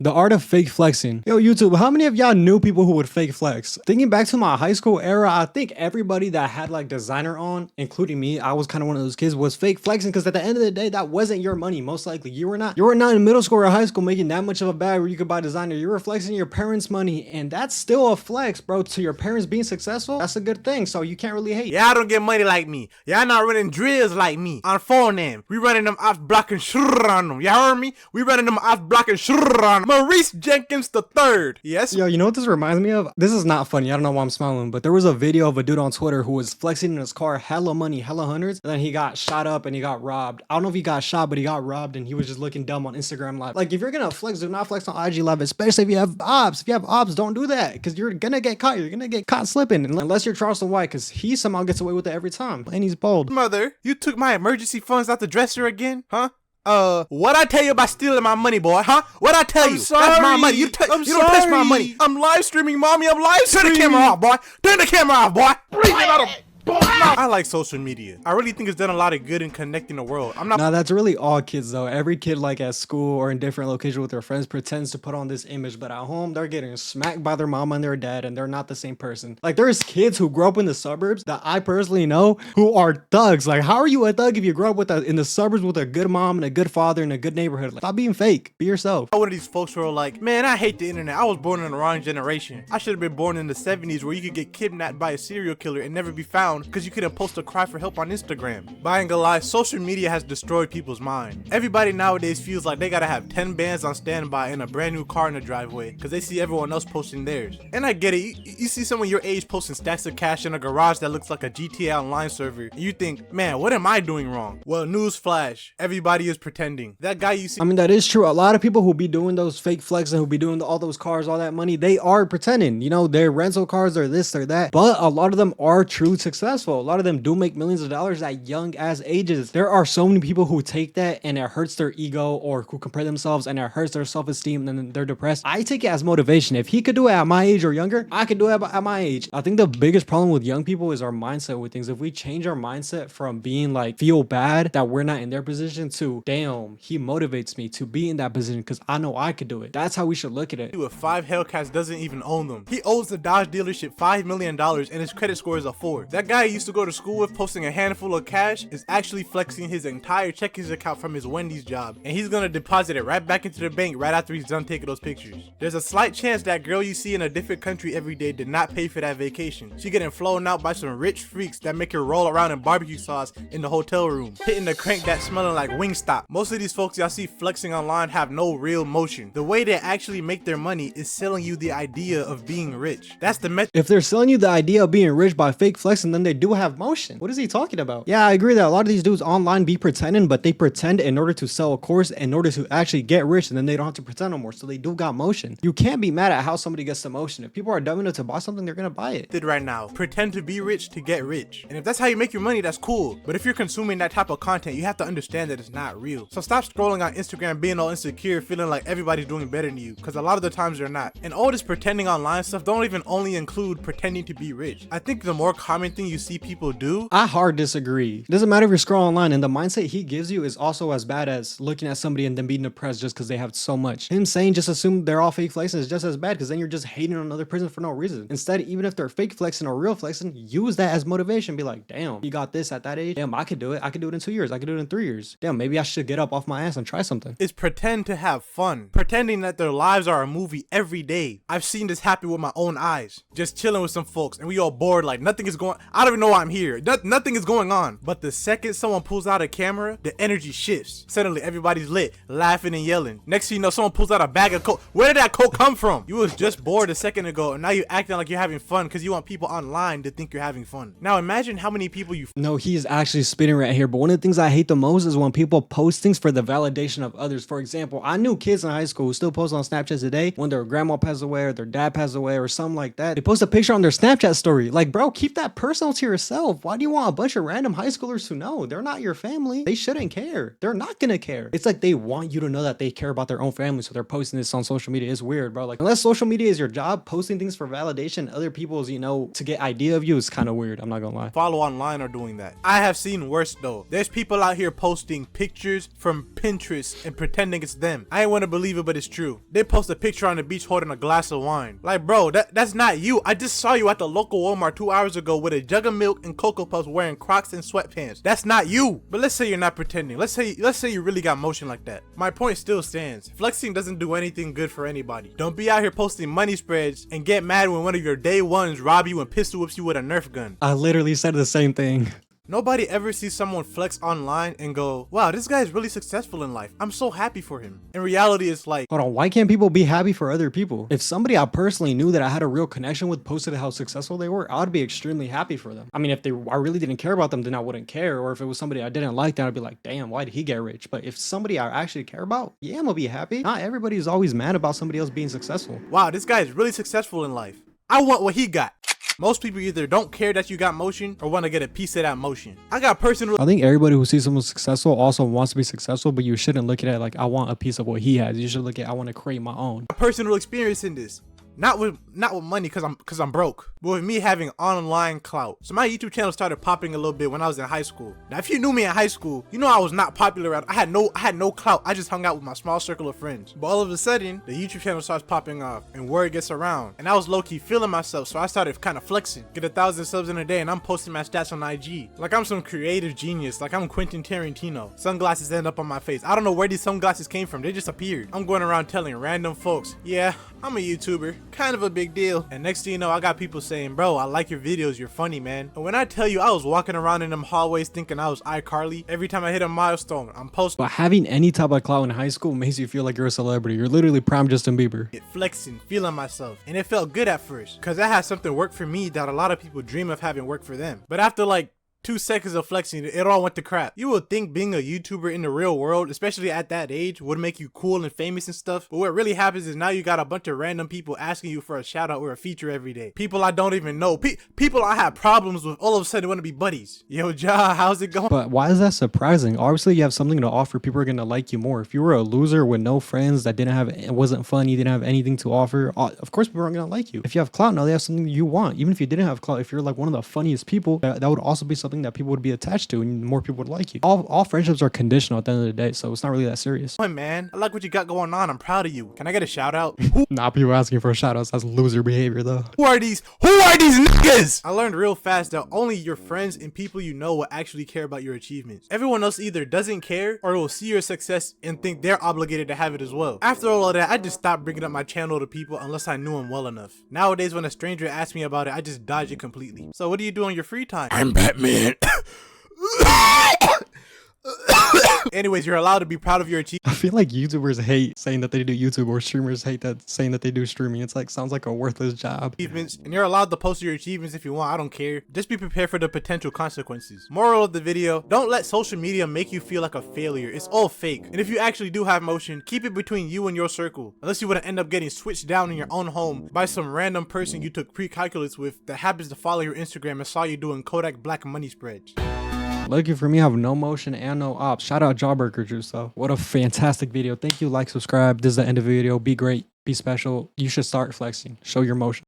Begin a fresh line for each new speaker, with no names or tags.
The art of fake flexing. Yo, YouTube, how many of y'all knew people who would fake flex? Thinking back to my high school era, I think everybody that had like designer on, including me, I was kind of one of those kids, was fake flexing because at the end of the day, that wasn't your money. Most likely, you were not in middle school or high school making that much of a bag where you could buy designer. You were flexing your parents' money, and that's still a flex, bro. To your parents being successful, that's a good thing. So you can't really hate.
Y'all don't get money like me. Y'all not running drills like me on phone name. We running them off blocking shurr on them. Y'all heard me? We running them off blocking shurr on them. Maurice Jenkins the third. Yes.
Yo, you know what this reminds me of? This is not funny. I don't know why I'm smiling, but there was a video of a dude on Twitter who was flexing in his car, hella money, hella hundreds, and then he got shot up and he got robbed. I don't know if he got shot, but he got robbed and he was just looking dumb on Instagram Live. Like, if you're gonna flex, do not flex on IG Live, especially if you have ops. If you have ops, don't do that because you're gonna get caught. You're gonna get caught slipping unless you're Charleston White, because he somehow gets away with it every time and he's bold.
Mother, you took my emergency funds out the dresser again, huh? What I tell you about stealing my money, boy, huh? What I tell you?
Sorry.
That's my money. You don't touch my money.
I'm live streaming, mommy. I'm live streaming.
Turn the camera off, boy. Turn the camera off, boy. Breathe it out of. I like social media. I really think it's done a lot of good in connecting the world. I'm not.
Nah, that's really all kids though. Every kid, like at school or in different locations with their friends, pretends to put on this image, but at home they're getting smacked by their mama and their dad, and they're not the same person. Like, there's kids who grow up in the suburbs that I personally know who are thugs. Like, how are you a thug if you grow up in the suburbs with a good mom and a good father in a good neighborhood? Like, stop being fake. Be yourself.
One of these folks who are like, man, I hate the internet. I was born in the wrong generation. I should have been born in the 70s where you could get kidnapped by a serial killer and never be found because you couldn't post a cry for help on Instagram. Buying a lie, social media has destroyed people's mind. Everybody nowadays feels like they gotta have 10 bands on standby and a brand new car in the driveway because they see everyone else posting theirs. And I get it, you see someone your age posting stacks of cash in a garage that looks like a GTA Online server, and you think, man, what am I doing wrong? Well, newsflash, everybody is pretending. That guy you see—
I mean, that is true. A lot of people who be doing those fake flexing, who be doing all those cars, all that money, they are pretending. You know, they're rental cars, they're this, they're that. But a lot of them are true successful. A lot of them do make millions of dollars at young ass ages. There are so many people who take that and it hurts their ego, or who compare themselves and it hurts their self-esteem, and then they're depressed. I take it as motivation. If he could do it at my age or younger, I could do it at my age. I think the biggest problem with young people is our mindset with things. If we change our mindset from being like, feel bad that we're not in their position, to damn, he motivates me to be in that position because I know I could do it. That's how we should look at it.
with 5 Hellcats doesn't even own them. He owes the Dodge dealership $5 million and his credit score is a 4. That guy I used to go to school with posting a handful of cash is actually flexing his entire checkings account from his Wendy's job, and he's gonna deposit it right back into the bank right after he's done taking those pictures. There's a slight chance that girl you see in a different country every day did not pay for that vacation. She getting flown out by some rich freaks that make her roll around in barbecue sauce in the hotel room, hitting the crank that's smelling like Wingstop. Most of these folks y'all see flexing online have no real motion. The way they actually make their money is selling you the idea of being rich. That's the method.
If they're selling you the idea of being rich by fake flexing, then they do have motion. What is he talking about? Yeah, I agree that a lot of these dudes online be pretending, but they pretend in order to sell a course, in order to actually get rich, and then they don't have to pretend no more. So they do got motion. You can't be mad at how somebody gets the motion. If people are dumb enough to buy something, they're gonna buy it.
Right now, pretend to be rich to get rich. And if that's how you make your money, that's cool. But if you're consuming that type of content, you have to understand that it's not real. So stop scrolling on Instagram being all insecure, feeling like everybody's doing better than you, because a lot of the times they're not. And all this pretending online stuff don't even only include pretending to be rich. I think the more common thing you see people do—
I hard disagree. It doesn't matter if you're scrolling online, and the mindset he gives you is also as bad as looking at somebody and then being depressed just because they have so much. Him saying just assume they're all fake flexing is just as bad, because then you're just hating on another person for no reason. Instead, even if they're fake flexing or real flexing, use that as motivation. Be like, damn, you got this at that age. Damn, I could do it. I could do it in 2 years. I could do it in 3 years. Damn, maybe I should get up off my ass and try something.
is pretend to have fun, pretending that their lives are a movie every day. I've seen this happen with my own eyes, just chilling with some folks and we all bored like nothing is going— I don't even know why I'm here. Nothing is going on. But the second someone pulls out a camera, the energy shifts. Suddenly everybody's lit, laughing and yelling. Next thing you know, someone pulls out a bag of coke. Where did that coke come from? You was just bored a second ago and now you're acting like you're having fun because you want people online to think you're having fun. Now imagine how many people you—
No, he's actually spitting right here. But one of the things I hate the most is when people post things for the validation of others. For example, I knew kids in high school who still post on Snapchat today when their grandma passed away or their dad passed away or something like that. They post a picture on their Snapchat story. Like, bro, keep that personal channel to yourself. Why do you want a bunch of random high schoolers who know? They're not your family. They shouldn't care. They're not gonna care. It's like they want you to know that they care about their own family, so they're posting this on social media. It's weird, bro. Like, unless social media is your job, posting things for validation, other people's, to get idea of you is kind of weird. I'm not gonna lie.
Follow online are doing that. I have seen worse though. There's people out here posting pictures from Pinterest and pretending it's them. I ain't want to believe it, but it's true. They post a picture on the beach holding a glass of wine. Like, bro, that's not you. I just saw you at the local Walmart 2 hours ago with a jug of milk and Cocoa Puffs wearing Crocs and sweatpants. That's not you. But let's say you're not pretending. Let's say you really got motion like that. My point still stands. Flexing doesn't do anything good for anybody. Don't be out here posting money spreads and get mad when one of your day ones rob you and pistol whips you with a Nerf gun.
I literally said the same thing.
Nobody ever sees someone flex online and go, wow, this guy is really successful in life. I'm so happy for him. In reality, it's like,
Hold on, why can't people be happy for other people? If somebody I personally knew that I had a real connection with posted how successful they were, I would be extremely happy for them. I mean, if I really didn't care about them, then I wouldn't care. Or if it was somebody I didn't like, then I'd be like, damn, why did he get rich? But if somebody I actually care about, yeah, I'm gonna be happy. Not everybody is always mad about somebody else being successful.
wow, this guy is really successful in life. I want what he got. Most people either don't care that you got motion or want to get a piece of that motion. I got personal.
I think everybody who sees someone successful also wants to be successful, but you shouldn't look at it like I want a piece of what he has. You should look at I want to create my own.
Personal experience in this. Not with money cause I'm broke, but with me having online clout. So my YouTube channel started popping a little bit when I was in high school. Now if you knew me in high school, you know I was not popular. I had no clout. I just hung out with my small circle of friends. But all of a sudden, the YouTube channel starts popping off and word gets around. And I was low-key feeling myself, so I started kind of flexing. Get 1,000 subs in a day and I'm posting my stats on IG. Like I'm some creative genius, like I'm Quentin Tarantino. Sunglasses end up on my face. I don't know where these sunglasses came from. They just appeared. I'm going around telling random folks, yeah, I'm a YouTuber, kind of a big deal. And next thing you know, I got people saying, bro, I like your videos, you're funny, man. And when I tell you, I was walking around in them hallways thinking I was iCarly. Every time I hit a milestone, I'm posting.
But having any type of clout in high school makes you feel like you're a celebrity. You're literally prime Justin Bieber.
Flexing, feeling myself. And it felt good at first, because I had something work for me that a lot of people dream of having work for them. But after like 2 seconds of flexing, it all went to crap. You would think being a YouTuber in the real world, especially at that age, would make you cool and famous and stuff. But what really happens is now you got a bunch of random people asking you for a shout out or a feature every day. People I don't even know. People I have problems with all of a sudden want to be buddies. Yo, Ja, how's it going?
But why is that surprising? Obviously, you have something to offer. People are going to like you more. If you were a loser with no friends that it wasn't fun, you didn't have anything to offer, of course people aren't going to like you. If you have clout, now they have something you want. Even if you didn't have clout, if you're like one of the funniest people, that would also be something that people would be attached to and more people would like you. All friendships are conditional at the end of the day, so it's not really that serious.
Hey man, I like what you got going on. I'm proud of you. Can I get a shout out?
Not people asking for shout outs. That's loser behavior though.
Who are these niggas? I learned real fast that only your friends and people you know will actually care about your achievements. Everyone else either doesn't care or will see your success and think they're obligated to have it as well. After all of that, I just stopped bringing up my channel to people unless I knew them well enough. Nowadays, when a stranger asks me about it, I just dodge it completely. So what do you do on your free time?
I'm Batman.
Anyways, you're allowed to be proud of your achievements.
I feel like YouTubers hate saying that they do YouTube, or streamers hate that saying that they do streaming. It's like sounds like a worthless job.
And you're allowed to post your achievements if you want. I don't care. Just be prepared for the potential consequences. Moral of the video, don't let social media make you feel like a failure. It's all fake. And if you actually do have motion, keep it between you and your circle, unless you would end up getting switched down in your own home by some random person you took pre-calculus with that happens to follow your Instagram and saw you doing Kodak Black money spreads.
Lucky for me, I have no motion and no ops. Shout out Jawbreaker Juice though. What a fantastic video. Thank you, like, subscribe. This is the end of the video. Be great, be special. You should start flexing. Show your motion.